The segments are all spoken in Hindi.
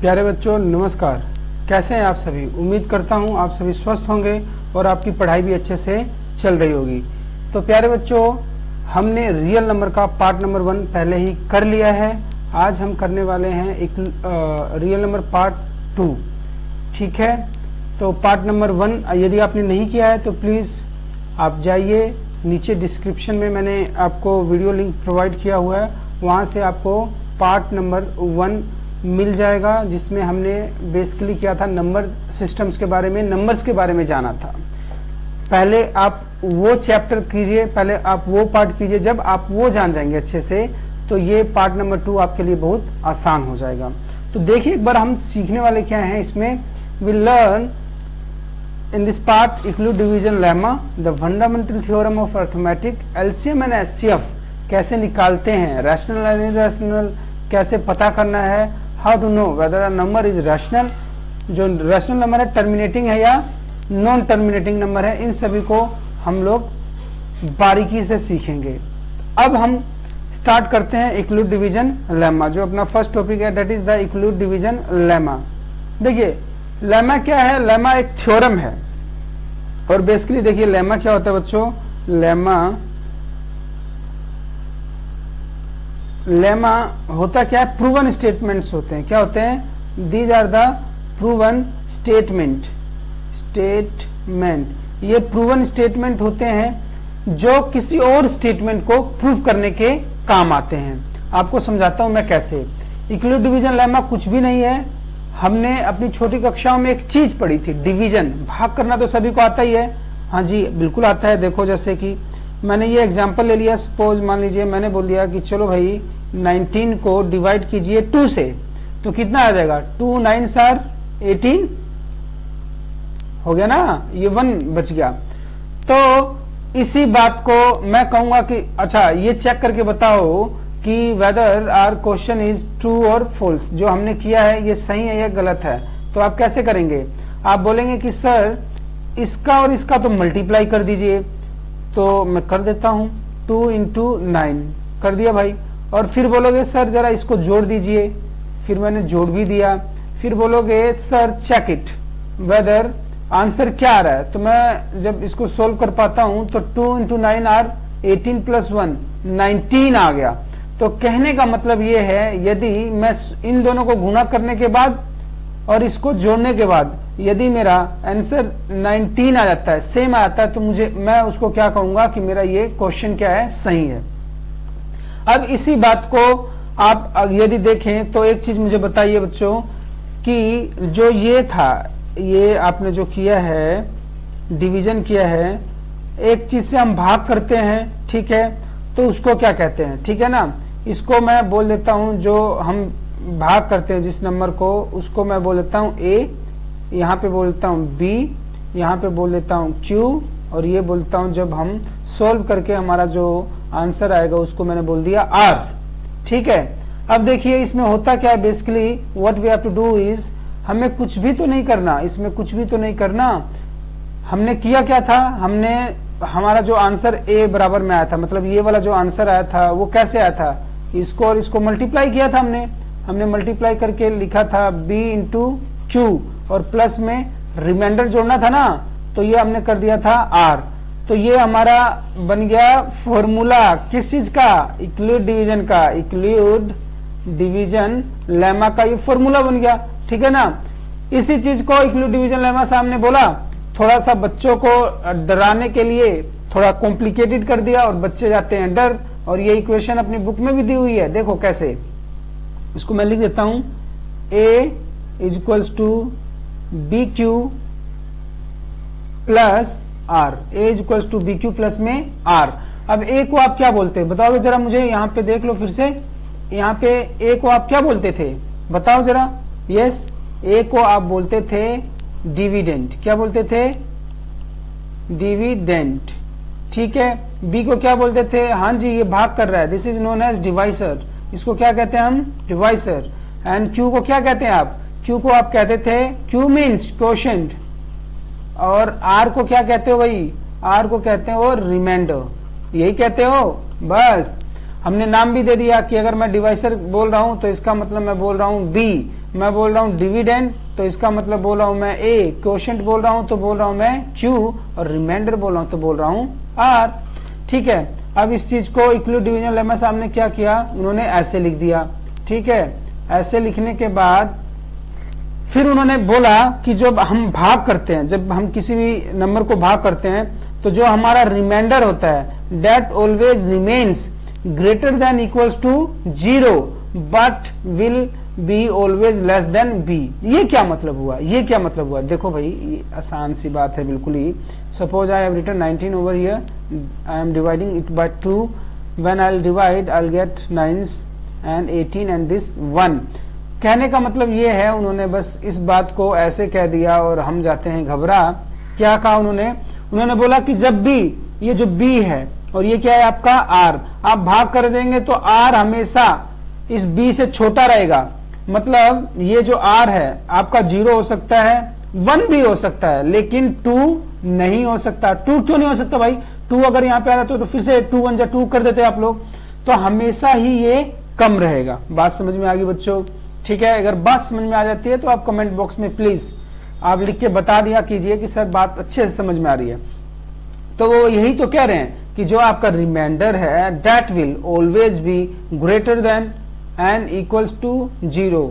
प्यारे बच्चों नमस्कार। कैसे हैं आप सभी। उम्मीद करता हूं आप सभी स्वस्थ होंगे और आपकी पढ़ाई भी अच्छे से चल रही होगी। तो प्यारे बच्चों हमने रियल नंबर का पार्ट नंबर 1 पहले ही कर लिया है। आज हम करने वाले हैं एक रियल नंबर पार्ट 2। ठीक है, तो पार्ट नंबर 1 यदि आपने नहीं किया है तो प्लीज आप जाइए, नीचे डिस्क्रिप्शन में मैंने आपको वीडियो लिंक प्रोवाइड किया हुआ है, वहां से आपको पार्ट नंबर 1 मिल जाएगा, जिसमें हमने बेसिकली किया था नंबर सिस्टम्स के बारे में, नंबर्स के बारे में जाना था। पहले आप वो चैप्टर कीजिए, पहले आप वो पार्ट कीजिए। जब आप वो जान जाएंगे अच्छे से तो ये पार्ट नंबर 2 आपके लिए बहुत आसान हो जाएगा। तो देखिए एक बार हम सीखने वाले क्या हैं इसमें। We learn in this part include division lemma, the fundamental theorem of arithmetic, LCM and HCF कैसे निकालते हैं, रैशनल और इरैशनल कैसे पता करना है, how to know whether a number is rational, जो रैशनल नंबर है टर्मिनेटिंग है या नॉन टर्मिनेटिंग नंबर है, इन सभी को हम लोग बारीकी से सीखेंगे। अब हम स्टार्ट करते हैं इक्लूड डिवीजन लेमा, जो अपना फर्स्ट टॉपिक है, that is the Euclid division lemma. देखिए लेमा क्या है, लेमा एक थ्योरम है और बेसिकली देखिए लेमा क्या होता है बच्चों। लेमा होता क्या है, प्रूवन स्टेटमेंट्स होते हैं। क्या होते हैं, these are the proven statement. ये प्रूवन स्टेटमेंट होते हैं जो किसी और स्टेटमेंट को प्रूव करने के काम आते हैं। आपको समझाता हूं मैं कैसे। इक्लूड डिवीजन लेमा कुछ भी नहीं है। हमने अपनी छोटी कक्षाओं में एक चीज पढ़ी थी, डिवीजन। भाग करना तो सभी को आता ही है। हाँ जी बिल्कुल आता है। देखो जैसे कि मैंने ये एग्जांपल ले लिया, सपोज मान लीजिए मैंने बोल दिया कि चलो भाई 19 को डिवाइड कीजिए 2 से, तो कितना आ जाएगा, 2 9 आर 18 हो गया ना, ये 1 बच गया। तो इसी बात को मैं कहूंगा कि अच्छा ये चेक करके बताओ कि whether our question is true और फॉल्स, जो हमने किया है ये सही है या गलत है। तो आप कैसे करेंगे, आप बोलेंगे कि सर इसका और इसका तो मल्टीप्लाई कर दीजिए। तो मैं कर देता हूं, 2 into 9 कर दिया भाई। और फिर बोलोगे सर जरा इसको जोड़ दीजिए, फिर मैंने जोड़ भी दिया। फिर बोलोगे sir check it whether answer क्या आ रहा है। तो मैं जब इसको सोल्व कर पाता हूं तो 2 into 9 आर 18 + 1 19 आ गया। तो कहने का मतलब ये है, यदि मैं इन दोनों को गुणा करने के बाद और इसको जोड़ने के बाद यदि मेरा आंसर 19 आ जाता है, सेम आ जाता है, तो मैं उसको क्या कहूंगा कि मेरा ये क्वेश्चन क्या है, सही है। अब इसी बात को आप यदि देखें तो एक चीज मुझे बताइए बच्चों कि जो ये था, ये आपने जो किया है, डिवीजन किया है, एक चीज से हम भाग करते हैं, ठीक है, तो उसको क्या कहते हैं, ठीक है ना। इसको मैं बोल देता हूं, जो हम भाग करते हैं जिस नंबर को, उसको मैं बोल देता हूं A, यहाँ पे बोल देता हूं B, यहाँ पे बोल देता हूं Q, और ये बोलता हूं जब हम सोल्व करके हमारा जो आंसर आएगा उसको मैंने बोल दिया R। ठीक है, अब देखिए इसमें होता क्या है, basically what we have to do is, हमें कुछ भी तो नहीं करना, इसमें कुछ भी तो नहीं करना। हमने किया क्या था, हमने हमारा जो आंसर A बराबर में आया था, मतलब ये वाला जो आंसर आया था वो कैसे आया था, इसको और इसको मल्टीप्लाई किया था हमने मल्टीप्लाई करके लिखा था B into Q, और प्लस में रिमाइंडर जोड़ना था ना, तो ये हमने कर दिया था R। तो ये हमारा बन गया फॉर्मूला किस चीज का, इक्लूड डिवीजन का, इक्लूड डिवीजन लेमा का ये फॉर्मूला बन गया। ठीक है ना। इसी चीज को इक्लूड डिवीजन लेमा सामने बोला, थोड़ा सा बच्चों को डराने के लिए थोड़ा कॉम्प्लिकेटेड कर दिया और बच्चे जाते हैं डर। और ये इक्वेशन अपनी बुक में भी दी हुई है, देखो कैसे। इसको मैं लिख देता हूं, A is equals to BQ plus R, A is equals to BQ plus में R। अब A को आप क्या बोलते हैं बताओ जरा मुझे, यहाँ पे देख लो फिर से, यहाँ पे A को आप क्या बोलते थे बताओ जरा। यस, A को आप बोलते थे डिविडेंड। क्या बोलते थे, डिविडेंड। ठीक है, B को क्या बोलते थे, हाँ जी ये भाग कर रहा है, this is known as divisor, इसको क्या कहते हैं हम, डिवाइसर। एंड Q को क्या कहते हैं आप, Q को आप कहते थे, Q मीन्स क्वोशंट। और R को क्या कहते हो भाई, R को कहते हो रिमाइंडर, यही कहते हो। बस हमने नाम भी दे दिया कि अगर मैं डिवाइसर बोल रहा हूं तो इसका मतलब मैं बोल रहा हूं B, मैं बोल रहा हूँ डिविडेंड, तो इसका मतलब बोल रहा हूँ मैं ए, क्वोशंट बोल रहा हूँ तो बोल रहा हूँ मैं क्यू, और रिमाइंडर बोल रहा हूँ तो बोल रहा हूँ आर। ठीक है, अब इस चीज को इक्वलिब्रियम डिवीजन लेमा साहब ने क्या किया, उन्होंने ऐसे लिख दिया। ठीक है, ऐसे लिखने के बाद फिर उन्होंने बोला कि जब हम भाग करते हैं, जब हम किसी भी नंबर को भाग करते हैं, तो जो हमारा रिमाइंडर होता है that always remains greater than equals to 0 but will be always less than B. ये क्या मतलब हुआ, ये क्या मतलब हुआ? देखो भाई, ये आसान सी बात है बिल्कुल ही। Suppose I have written 19 over here, I am dividing it by 2, when I will divide I will get 9 and 18 and this 1। कहने का मतलब ये है, उन्होंने बस इस बात को ऐसे कह दिया और हम जाते हैं घबरा। क्या कहा उन्होंने बोला कि जब भी ये जो b है और ये क्या है आपका r, आप भाग कर देंगे तो r हमेशा इस b से छोटा रहेगा। मतलब ये जो r है आपका 0 हो सकता है, 1 भी हो सकता है, लेकिन 2 नहीं हो सकता। 2 क्यों नहीं हो सकता भाई? 2 अगर यहाँ पे आ रहा तो फिर से 2 1 जा 2 कर देते आप लोग, तो हमेशा ही ये कम रहेगा। बात समझ में आ गई बच्चों? ठीक है, अगर बात समझ में आ जाती है तो आप कमेंट बॉक्स में प्लीज आप लिख के बता दिया कीजिए कि सर बात अच्छे से समझ में आ रही है। तो वो यही तो कह रहे हैं कि जो आपका रिमाइंडर है that will always be greater than and equals to 0।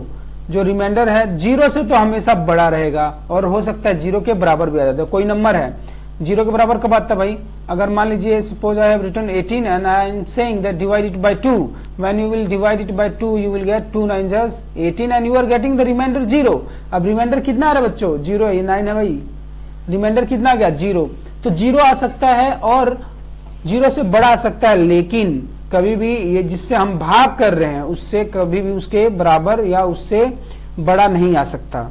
जो रिमाइंडर है 0 से तो हमेशा बड़ा रहेगा, और हो सकता है 0 के बराबर भी आ जाता है। कोई नंबर है 0 के बराबर कब आता है भाई? अगर मान लीजिए suppose I have written 18 and I am saying that divide it by 2, when you will divide it by 2 you will get 2 9 18 and you are getting the remainder 0। अब रिमाइंडर कितना आ रहा है बच्चों? 0 है, ये 9 है भाई। रिमाइंडर कितना आ गया? 0। तो 0 आ सकता है और 0 से बड़ा आ सकता है, लेकिन कभी भी ये जिससे हम भाग कर रहे हैं उससे कभी भी उसके बराबर या उससे बड़ा नहीं आ सकता,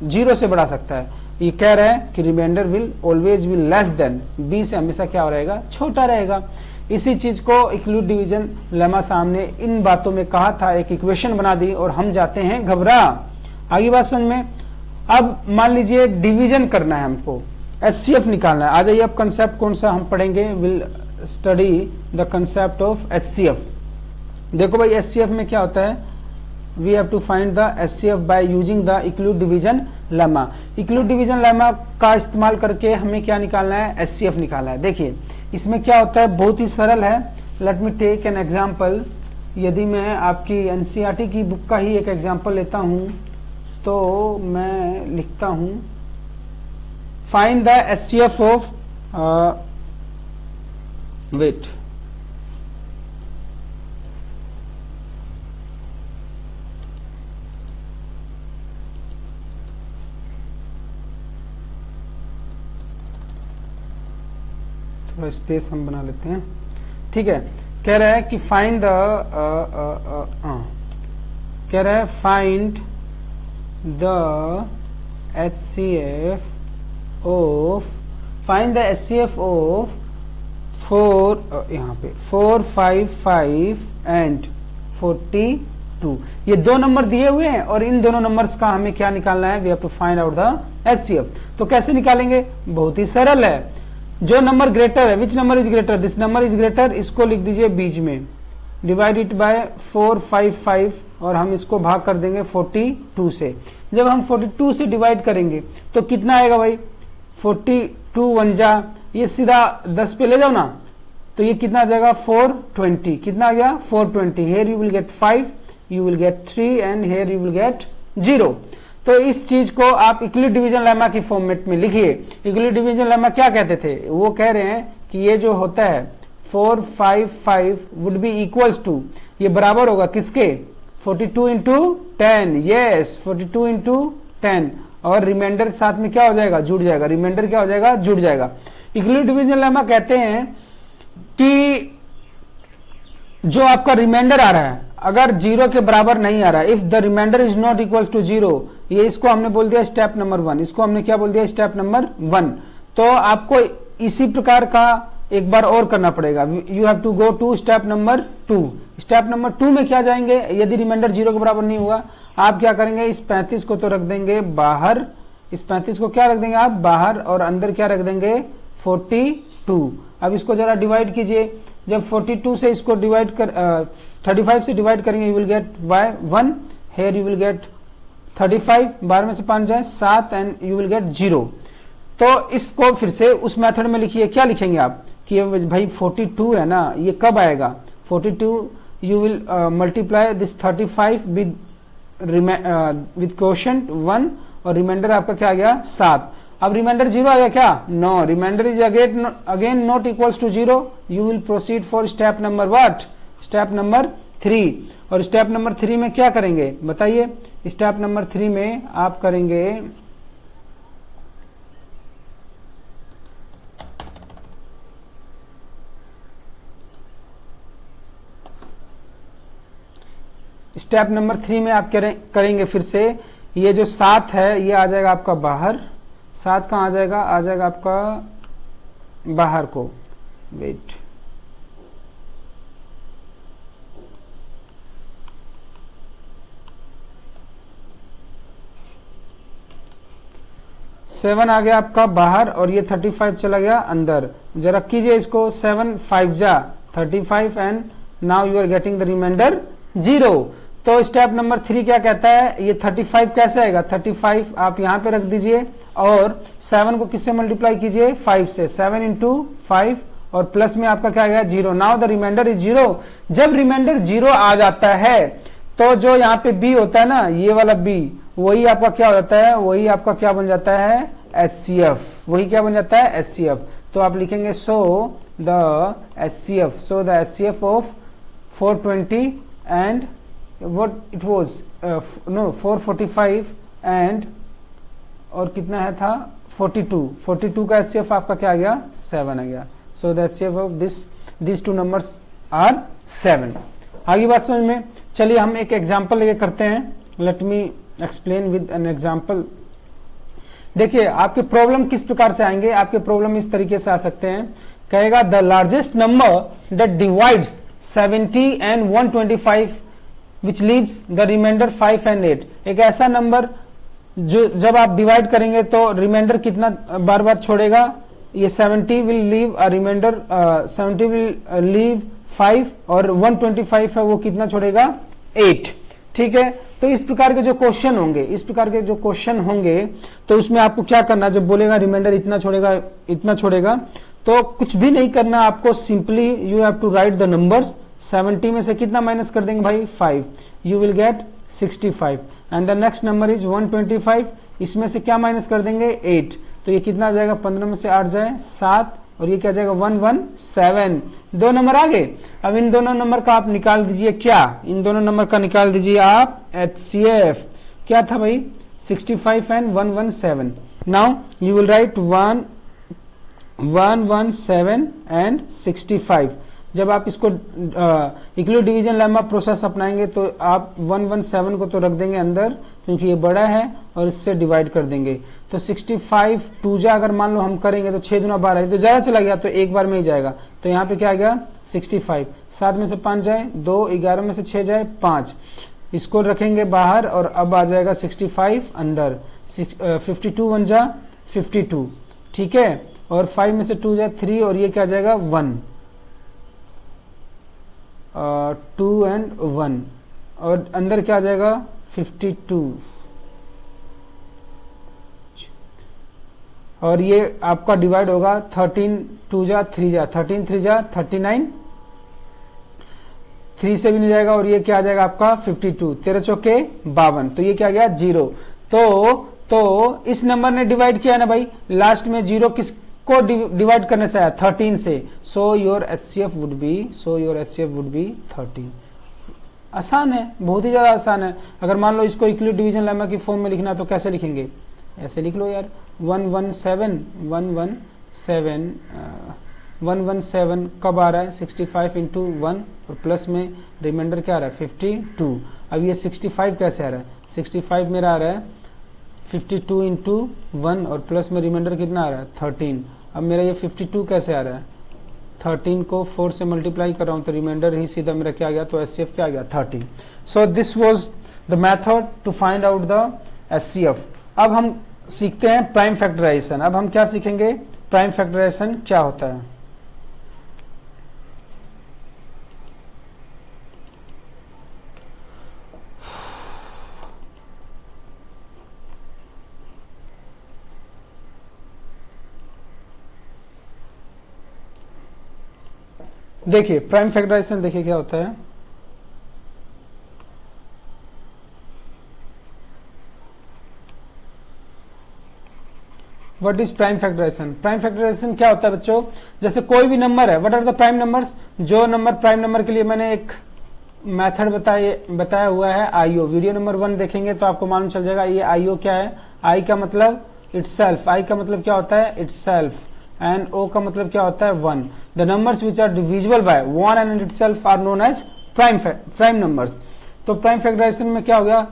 0 से बड़ा सकता है। ये कह रहे हैं कि remainder will always be less than, B से हमेशा क्या हो रहेगा? छोटा रहेगा। इसी चीज को इक्वलिब्रियम डिवीजन लेमा साहब ने इन बातों में कहा था, एक इक्वेशन बना दी और हम जाते हैं घबरा। आगे बात समझ में? अब मान लीजिए डिवीजन करना है हमको, HCF निकालना है। आ जाइए, अब कंसेप्ट कौन सा हम पढ़ेंगे? Will study the concept of HCF। देखो भाई, HCF में क्या होता है? We have to find the HCF by using the equilibrium division lemma. Equilibrium division lemma का इस्तेमाल करके हमें क्या निकालना है? HCF निकालना है। देखिए इसमें क्या होता है, बहुत ही सरल है। Let me take an example. यदि मैं आपकी NCERT की बुक का ही एक एग्जांपल लेता हूं तो मैं लिखता हूं find the HCF of wait. थोड़ा स्पेस हम बना लेते हैं। ठीक है, कह रहा है कि फाइंड द कह रहा है find the HCF of, find the HCF of 4 यहाँ पे 4 5 5 एंड 42। ये दो नंबर दिए हुए हैं और इन दोनों नंबर्स का हमें क्या निकालना है? We have to find out the HCF। तो कैसे निकालेंगे? बहुत ही सरल है। जो नंबर ग्रेटर है, which number is greater? This number is greater, इसको लिख दीजिए बीच में, डिवाइड इट बाय 4 5 5 और हम इसको भाग कर देंगे 42 से। जब हम 42 से डिवाइड करेंगे तो कितना आएगा भाई? 42 1 जा, ये सीधा 10 पे ले जाओ ना, तो ये कितना आ जाएगा? 420। कितना आ गया? 420। Here you will get 5, you will get 3 and here you will get 0। तो इस चीज को आप इक्वलिब्रियम डिवीजन लेमा की फॉर्मेट में लिखिए। इक्वलिब्रियम डिवीजन लेमा क्या कहते थे? वो कह रहे हैं कि ये जो होता है 4 5 5 वुड बी इक्वल्स टू, ये बराबर होगा किसके? 42 इंटू 10। यस, 42 इंटू 10, और रिमाइंडर साथ में क्या हो जाएगा? जुड़ जाएगा। रिमाइंडर क्या हो जाएगा? जुड़ जाएगा। इक्वलिब्रियम डिवीजन लेमा कहते हैं कि जो आपका रिमाइंडर आ रहा है अगर 0 के बराबर नहीं आ रहा है, if the remainder is not equal to 0, ये इसको हमने बोल दिया स्टेप नंबर 1। इसको हमने क्या बोल दिया? Step number 1। तो आपको इसी प्रकार का एक बार और करना पड़ेगा। You have to go to step number 2। Step number 2 में क्या जाएंगे? यदि रिमाइंडर 0 के बराबर नहीं हुआ, आप क्या करेंगे? इस 35 को तो रख देंगे बाहर, इस 35 को क्या रख देंगे आप? बाहर, और अंदर क्या रख देंगे? 42। अब इसको जरा डिवाइड कीजिए। जब 42 से इसको डिवाइड कर 35 से डिवाइड करेंगे, you will get 1, here you will get 35, 12 में से 5 जाए 7 एंड यू विल गेट 0। तो इसको फिर से उस मेथड में लिखिए। क्या लिखेंगे आप कि भाई 42 है ना, ये कब आएगा 42, you will multiply this 35 with quotient 1 और रिमाइंडर आपका क्या आ गया 7। अब रिमाइंडर 0 आ गया क्या? No, remainder is again not equals to 0। You will proceed for step number what? Step number 3। और स्टेप नंबर 3 में क्या करेंगे बताइए? स्टेप नंबर 3 में आप करेंगे स्टेप नंबर 3 में आप करेंगे फिर से, ये जो 7 है ये आ जाएगा आपका बाहर। 7 कहाँ आ जाएगा? आ जाएगा आपका बाहर को। वेट, सेवन आ गया आपका बाहर और ये 35 चला गया अंदर। जरा कीजिए इसको, 7 5 जा 35 and now you are getting the remainder 0। तो स्टेप नंबर 3 क्या कहता है? ये 35 कैसे आएगा? 35 आप यहां पे रख दीजिए और 7 को किससे मल्टीप्लाई कीजिए? 5 से। 7 इंटू 5 और प्लस में आपका क्या आएगा? 0। Now the remainder is 0। जब रिमाइंडर 0 आ जाता है तो जो यहाँ पे बी होता है ना, ये वाला बी, वही आपका क्या हो जाता है? वही आपका क्या बन जाता है? HCF। वही क्या बन जाता है? HCF। तो आप लिखेंगे सो the HCF, so the HCF of 420 and what it was no 445 and और कितना है था 42 का HCF आपका क्या आ गया? 7 आ गया। So the HCF of this two numbers are 7। आगे बात समझ में? चलिए हम एक एग्जांपल लेके करते हैं। Let me explain with an example. देखिए आपके प्रॉब्लम किस प्रकार से आएंगे। आपके प्रॉब्लम इस तरीके से आ सकते हैं। कहेगा the largest number that divides 70 and 125 which leaves the remainder 5 and 8। एक ऐसा नंबर जो जब आप डिवाइड करेंगे तो रिमाइंडर कितना बार बार छोड़ेगा? ये 70 will leave a remainder 70 will leave 5 और 125 है वो कितना छोड़ेगा? 8। ठीक है, तो इस प्रकार के जो क्वेश्चन होंगे तो उसमें आपको क्या करना? जब बोलेगा रिमाइंडर इतना छोड़ेगा तो कुछ भी नहीं करना आपको। Simply you have to write the numbers. 70 में से कितना माइनस कर देंगे भाई? 5। You will get 65 and the next number is 125। इसमें से क्या माइनस कर देंगे? 8। तो ये कितना आ जाएगा? 15 में से 8 जाए 7 और ये क्या जाएगा? 117। दो नंबर आ गए। अब इन दोनों नंबर का आप निकाल दीजिए। क्या? इन दोनों नंबर का निकाल दीजिए आप HCF। क्या था भाई? 65 and 117। Now you will write 117 and 65। जब आप इसको इक्वल डिवीजन लेमा प्रोसेस अपनाएंगे तो आप 117 को तो रख देंगे अंदर क्योंकि ये बड़ा है और इससे डिवाइड कर देंगे। तो 65 2 जा अगर मान लो हम करेंगे तो 6 दूना 12 तो ज्यादा चला गया तो एक बार में ही जाएगा। तो यहाँ पे क्या आ गया? 65। 7 में से 5 जाए 2, 11 में से 6 जाए 5। इसको रखेंगे बाहर और अब आ जाएगा 65 अंदर। 52 1 जा 52। ठीक है, और 5 में से 2 जाए 3 और ये क्या जाएगा? 1 2 एंड 1 और अंदर क्या आ जाएगा? 52 और ये आपका डिवाइड होगा 13 2 जा 3 जा 13 3 जा 39। 3 से भी नहीं जाएगा और ये क्या आ जाएगा आपका? 52। 13 चौके 52। तो ये क्या गया? 0। तो इस नंबर ने डिवाइड किया ना भाई, लास्ट में 0 किसको डिवाइड करने से आया? 13 से। So your HCF would be 13। आसान है, बहुत ही ज्यादा आसान है। अगर मान लो इसको इक्वल डिवीजन लेमा की फॉर्म में लिखना तो कैसे लिखेंगे? ऐसे लिख लो यार, 117 कब आ रहा है? 65 इंटू 1 और प्लस में रिमाइंडर क्या आ रहा है? 52। अब ये 65 कैसे आ रहा है? 65 मेरा आ रहा है 52 इंटू 1 और प्लस में रिमाइंडर कितना आ रहा है? 13। अब मेरा ये 52 कैसे आ रहा है? 13 को 4 से मल्टीप्लाई कर रहा हूं तो रिमाइंडर ही सीधा मेरा क्या आ गया? तो HCF क्या आ गया? 30। So this was the method to find out the HCF। अब हम सीखते हैं प्राइम फैक्टराइजेशन। अब हम क्या सीखेंगे? प्राइम फैक्टराइजेशन क्या होता है। देखिए प्राइम फैक्टराइजेशन देखिए क्या होता है। What is prime factorization? Prime factorization क्या होता है बच्चों, जैसे कोई भी नंबर है, what are the prime numbers, जो नंबर प्राइम नंबर के लिए मैंने एक मेथड बताया हुआ है आईओ, वीडियो नंबर 1 देखेंगे तो आपको मालूम चल जाएगा ये आईओ क्या है। आई का मतलब इटसेल्फ, आई का मतलब क्या होता है इटसेल्फ, एंड ओ का मतलब क्या होता है 1। The numbers which are divisible by 1 and itself are known as prime numbers. तो प्राइम फैक्टराइजेशन में क्या हो गया,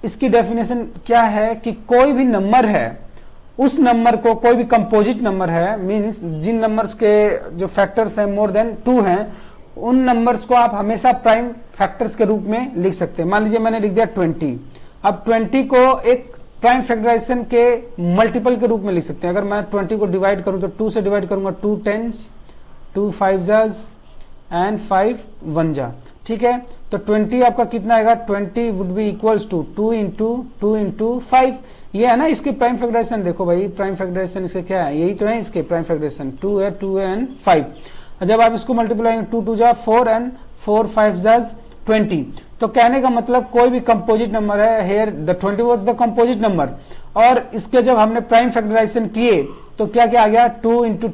इसकी डेफिनेशन क्या है कि कोई भी नंबर है, उस नंबर को, कोई भी कंपोजिट नंबर है, मीन्स जिन नंबर्स के जो फैक्टर्स हैं मोर देन 2 हैं, उन नंबर्स को आप हमेशा प्राइम फैक्टर्स के रूप में लिख सकते हैं। मान लीजिए मैंने लिख दिया 20, अब 20 को एक प्राइम फैक्टराइजेशन के मल्टीपल के रूप में लिख सकते हैं। अगर मैं 20 को डिवाइड करूं तो 2 से डिवाइड करूंगा 2 10s, 2 5s एंड 5 1s, ठीक है। तो 20 आपका कितना आएगा, 20 would be equals to 2 into 5। ये है ना इसके प्राइम फैक्टराइजेशन। देखो भाई प्राइम फैक्टराइजेशन इसके क्या है, यही तो है इसके प्राइम फैक्टराइजेशन, 2 है एंड 5। जब आप इसको मल्टीप्लाई 2 2 जा 4 एंड 4 5 जाज 20। तो कहने का मतलब कोई भी कंपोजिट नंबर है, here the 20 was the composite number, और इसके जब हमने प्राइम फैक्टराइजेशन किए तो क्या क्या आ गया 2 इंटू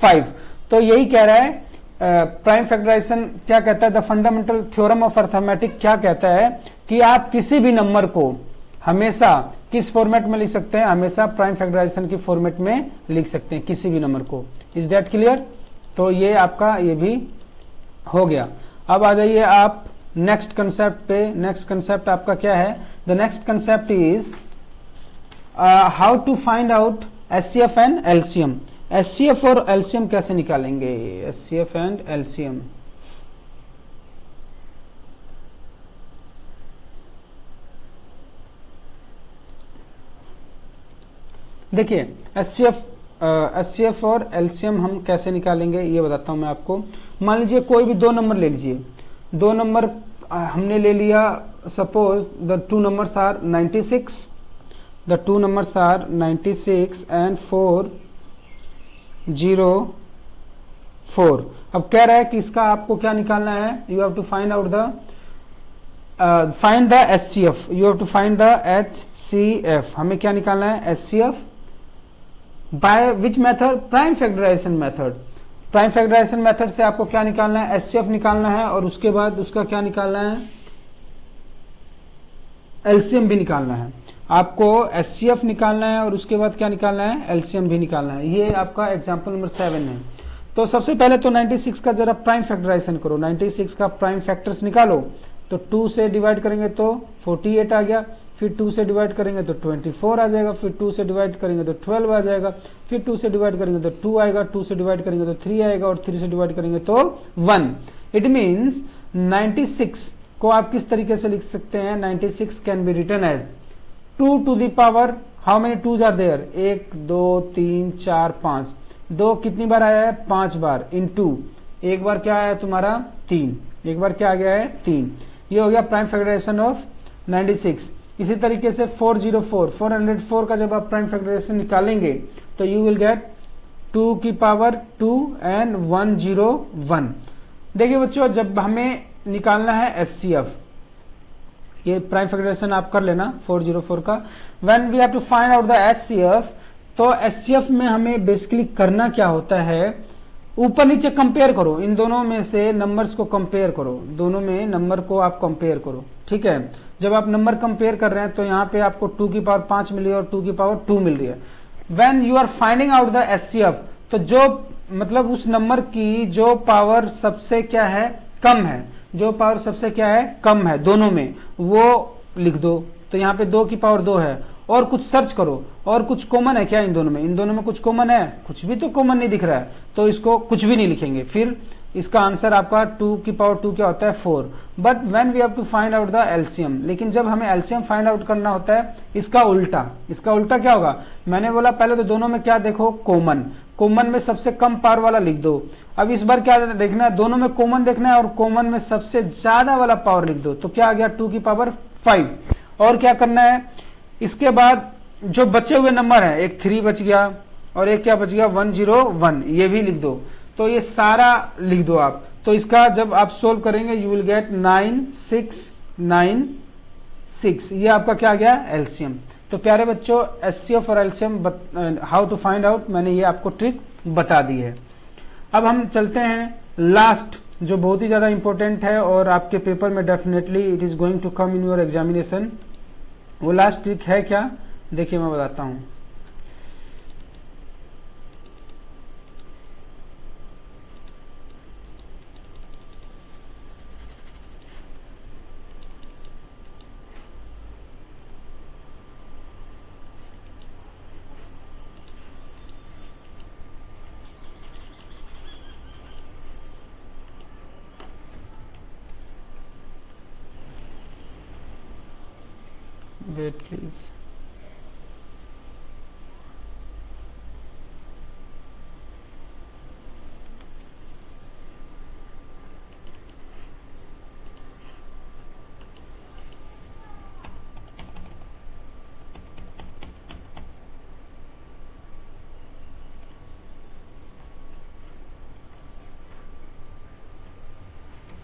5। तो यही कह रहा है प्राइम फैक्टराइजेशन क्या कहता है, the fundamental theorem of arithmetic क्या कहता है कि आप किसी भी नंबर को हमेशा किस फॉर्मेट में लिख सकते हैं, हमेशा प्राइम फैक्टराइजेशन की फॉर्मेट में लिख सकते हैं किसी भी नंबर को। Is that clear? तो ये आपका ये भी हो गया। अब आ जाइए आप नेक्स्ट कंसेप्ट पे। नेक्स्ट कंसेप्ट आपका क्या है, the next concept is how to find out HCF and LCM. HCF और एलसीएम कैसे निकालेंगे, एचसीएफ एंड एलसीएम। देखिए एचसीएफ और एलसीएम हम कैसे निकालेंगे ये बताता हूं मैं आपको। मान लीजिए कोई भी दो नंबर ले लीजिए, दो नंबर हमने ले लिया, suppose the two numbers are 96, the two numbers are 96 and 404। अब कह रहा है कि इसका आपको क्या निकालना है, you have to find out the find the HCF, you have to find the HCF. हमें क्या निकालना है HCF by which method, prime factorization method. Prime factorization method से आपको क्या निकालना है, एचसीएफ निकालना है, और उसके बाद उसका क्या निकालना है, एलसीएम भी निकालना है। आपको एचसीएफ निकालना है और उसके बाद क्या निकालना है, एलसीएम भी निकालना है। ये आपका एग्जांपल नंबर 7 है। तो सबसे पहले तो 96 का जरा प्राइम फैक्टराइजेशन करो, 96 का प्राइम फैक्टर्स निकालो। तो 2 से डिवाइड करेंगे तो 48 आ गया, फिर 2 से डिवाइड करेंगे तो 24 आ जाएगा, फिर 2 से डिवाइड करेंगे तो 12 आ जाएगा, फिर 2 से डिवाइड करेंगे तो 2 आएगा, 2 से डिवाइड करेंगे तो 3 आएगा, और 3 से डिवाइड करेंगे तो 1। इट मीन्स 96 को आप किस तरीके से लिख सकते हैं, 96 can be written as 2 to the power, how many twos are there, 1 2 3 4 5, 2 कितनी बार आया है 5 बार, इनटू एक बार क्या आया तुम्हारा 3, एक बार क्या आ गया है 3। ये हो गया प्राइम फैक्टराइजेशन ऑफ 96। इसी तरीके से 404 का जब आप प्राइम फैक्टराइजेशन निकालेंगे तो यू विल गेट 2 की पावर 2 एंड 101। देखिए बच्चों जब हमें निकालना है एचसीएफ, ये प्राइम फैक्टराइजेशन आप कर लेना 404 का। When we have to find out the HCF, तो एचसीएफ में हमें बेसिकली करना क्या होता है, ऊपर नीचे कंपेयर करो, इन दोनों में से नंबर्स को कंपेयर करो, दोनों में नंबर को आप कंपेयर करो, ठीक है। जब आप नंबर कंपेयर कर रहे हैं तो यहाँ पे आपको 2 की पावर 5 मिली है और 2 की पावर 2 मिल रही है। When you are finding out the HCF, तो जो मतलब उस नंबर की जो पावर सबसे क्या है कम है, जो पावर सबसे क्या है कम है दोनों में, वो लिख दो। तो यहाँ पे 2 की पावर 2 है, और कुछ सर्च करो और कुछ कॉमन है क्या इन दोनों में, इन दोनों में कुछ कॉमन है, कुछ भी तो कॉमन नहीं दिख रहा है, तो इसको कुछ भी नहीं लिखेंगे। फिर इसका आंसर आपका 2 की पावर 2 क्या होता है 4। But when we have to find out the LCM, लेकिन जब हमें एलसीएम फाइंड आउट करना होता है इसका उल्टा, इसका उल्टा क्या होगा, मैंने बोला पहले तो दोनों में क्या देखो कॉमन, कॉमन में सबसे कम पावर वाला लिख दो। अब इस बार क्या देखना है, दोनों में कॉमन देखना है और कॉमन में सबसे ज्यादा वाला पावर लिख दो। तो क्या आ गया 2 की पावर 5। और क्या करना है, इसके बाद जो बचे हुए नंबर है, एक 3 बच गया और एक क्या बच गया 101, ये भी लिख दो। तो ये सारा लिख दो आप। तो इसका जब आप सोल्व करेंगे यू विल गेट 9696, ये आपका क्या आ गया एलसीएम। तो प्यारे बच्चों एचसीएफ और LCM how to find out, मैंने ये आपको ट्रिक बता दी है। अब हम चलते हैं लास्ट, जो बहुत ही ज्यादा इंपॉर्टेंट है और आपके पेपर में definitely it is going to come in your examination. वो लास्ट ट्रिक है क्या, देखिए मैं बताता हूं। Wait please.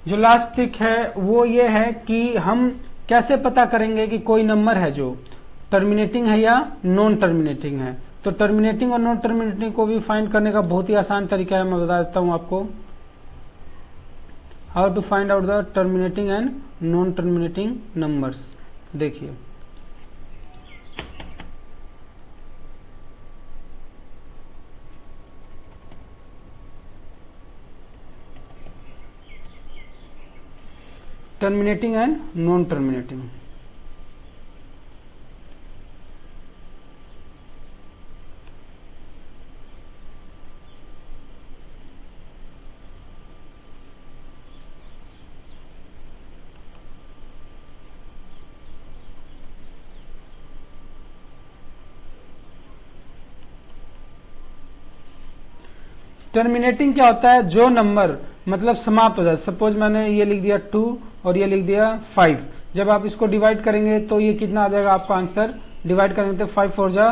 जो लास्ट ट्रिक है वो ये है कि हम कैसे पता करेंगे कि कोई नंबर है जो टर्मिनेटिंग है या नॉन टर्मिनेटिंग है। तो टर्मिनेटिंग और नॉन टर्मिनेटिंग को भी फाइंड करने का बहुत ही आसान तरीका है, मैं बता देता हूं आपको। How to find out the terminating and non terminating numbers. देखिए terminating and non terminating. Terminating क्या होता है, जो नंबर मतलब समाप्त हो जाए। सपोज मैंने ये लिख दिया 2 और ये लिख दिया 5, जब आप इसको डिवाइड करेंगे तो ये कितना आ जाएगा आपका आंसर, डिवाइड करेंगे तो 5 4 जा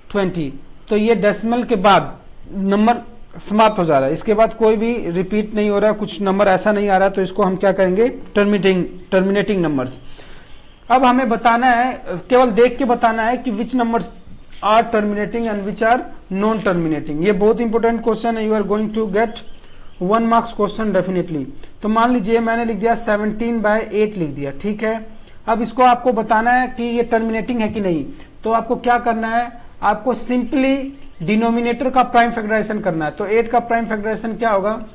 20। तो ये डेसिमल के बाद नंबर समाप्त हो जा रहा है, इसके बाद कोई भी रिपीट नहीं हो रहा है, कुछ नंबर ऐसा नहीं आ रहा, तो इसको हम क्या कहेंगे टर्मिनेटिंग नंबर्स। अब हमें बताना है, केवल देख के बताना है कि which numbers are terminating and which are non terminating. ये बहुत इंपॉर्टेंट क्वेश्चन है, you are going to get 1 marks question definitely. तो मान लीजिए मैंने लिख दिया 17/8 लिख दिया, ठीक है। अब इसको आपको बताना है कि ये टर्मिनेटिंग है कि नहीं। तो आपको क्या करना है, आपको सिंपली डिनोमिनेटर का प्राइम फैक्टराइजेशन करना है। तो 8 का प्राइम फैक्टराइजेशन क्या होगा,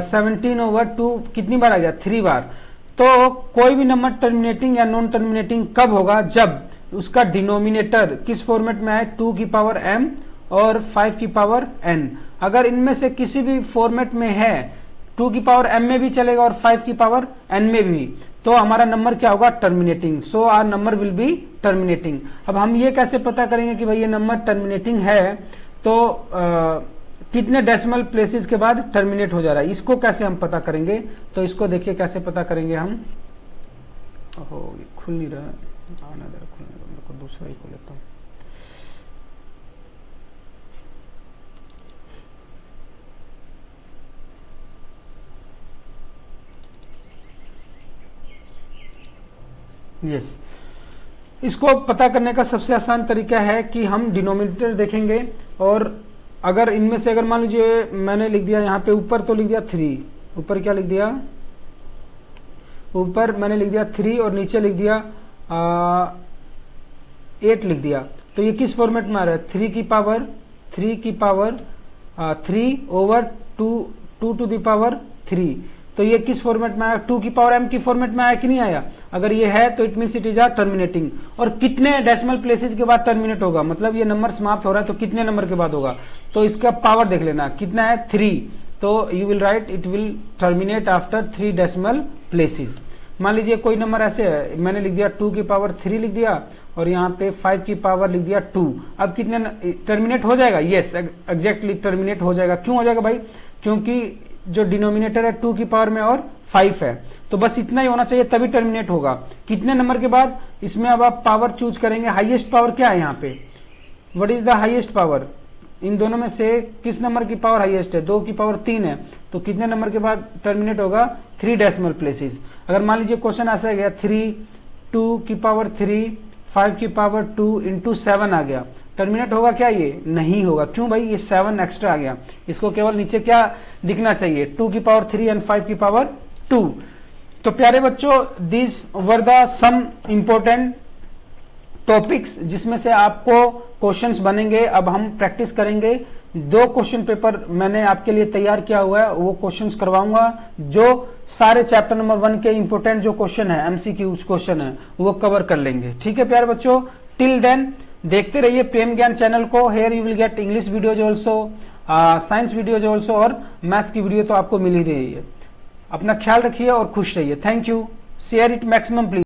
17/2 कितनी बार आ गया, 3 बार। तो कोई भी नंबर टर्मिनेटिंग या नॉन टर्मिनेटिंग कब होगा, जब उसका डिनोमिनेटर किस फॉर्मेट में है, 2 की पावर m और 5 की पावर n। अगर इनमें से किसी भी फॉर्मेट में है, 2 की पावर m में भी चलेगा और 5 की पावर n में भी, तो हमारा नंबर क्या होगा, terminating. So our number will be terminating. अब हम ये कैसे पता करेंगे कि भाई ये नंबर टर्मिनेटिंग है, तो कितने डेसिमल प्लेसेस के बाद टर्मिनेट हो जा रहा है, इसको कैसे हम पता करेंगे। तो इसको देखिए कैसे पता करेंगे हम। ओहो ये खुल नहीं रहा, आना दे, खुलने दो, मेरे को दूसरा ही खोल लेता हूँ। यस, इसको पता करने का सबसे आसान तरीका है कि हम डिनोमिनेटर देखेंगे, और अगर इनमें से अगर मान लीजिए मैंने लिख दिया यहाँ पे ऊपर, तो लिख दिया 3, ऊपर क्या लिख दिया, ऊपर मैंने लिख दिया 3 और नीचे लिख दिया 8 लिख दिया। तो ये किस फॉर्मेट में आ रहा है, 3 की power 3 over 2 to the power 3। तो ये किस फॉर्मेट में आया, 2 की पावर m की फॉर्मेट में आया कि नहीं आया। अगर ये है तो it means it is a terminating. और कितने डेसिमल प्लेसेस के बाद टर्मिनेट होगा, मतलब ये नंबर समाप्त हो रहा है तो कितने नंबर के बाद होगा। तो इसका पावर देख लेना कितना है, 3। तो you will write it will terminate after 3 decimal places. मान लीजिए कोई नंबर ऐसे है, मैंने लिख दिया 2 की पावर 3 लिख दिया और यहाँ पे 5 की पावर लिख दिया 2। अब कितने टर्मिनेट हो जाएगा, यस एग्जैक्टली टर्मिनेट हो जाएगा। क्यों हो जाएगा भाई, क्योंकि जो डिनोमिनेटर है 2 की पावर में और 5 है, तो बस इतना ही होना चाहिए तभी टर्मिनेट होगा। कितने नंबर के बाद, इसमें अब आप पावर चूज करेंगे, हाईएस्ट पावर क्या है यहाँ पे, what is the highest power, इन दोनों में से किस नंबर की पावर हाईएस्ट है? 2 की पावर 3 है, तो कितने नंबर के बाद टर्मिनेट होगा? 3 डेसिमल प्लेसेस। अगर मान लीजिए क्वेश्चन ऐसा गया 3, 2 की पावर 3, 5 की पावर 2 इंटू 7 आ गया, टर्मिनेट होगा क्या? ये नहीं होगा। क्यों भाई? ये 7 एक्स्ट्रा आ गया, इसको केवल नीचे क्या दिखना चाहिए? 2 की पावर 3 एंड 5 की पावर 2। तो प्यारे बच्चों, this were the some important topics जिसमें से आपको क्वेश्चंस बनेंगे। अब हम प्रैक्टिस करेंगे। 2 क्वेश्चन पेपर मैंने आपके लिए तैयार किया हुआ है, वो क्वेश्चंस करवाऊंगा जो सारे चैप्टर नंबर 1 के इंपोर्टेंट जो क्वेश्चन है, एमसीक्यू क्वेश्चन है, वो कवर कर लेंगे। ठीक है प्यारे बच्चों, टिल देन देखते रहिए प्रेम ज्ञान चैनल को। Here you will get English videos also, science videos also, और मैथ्स की वीडियो तो आपको मिल ही रही है। अपना ख्याल रखिए और खुश रहिए। Thank you. Share it maximum please.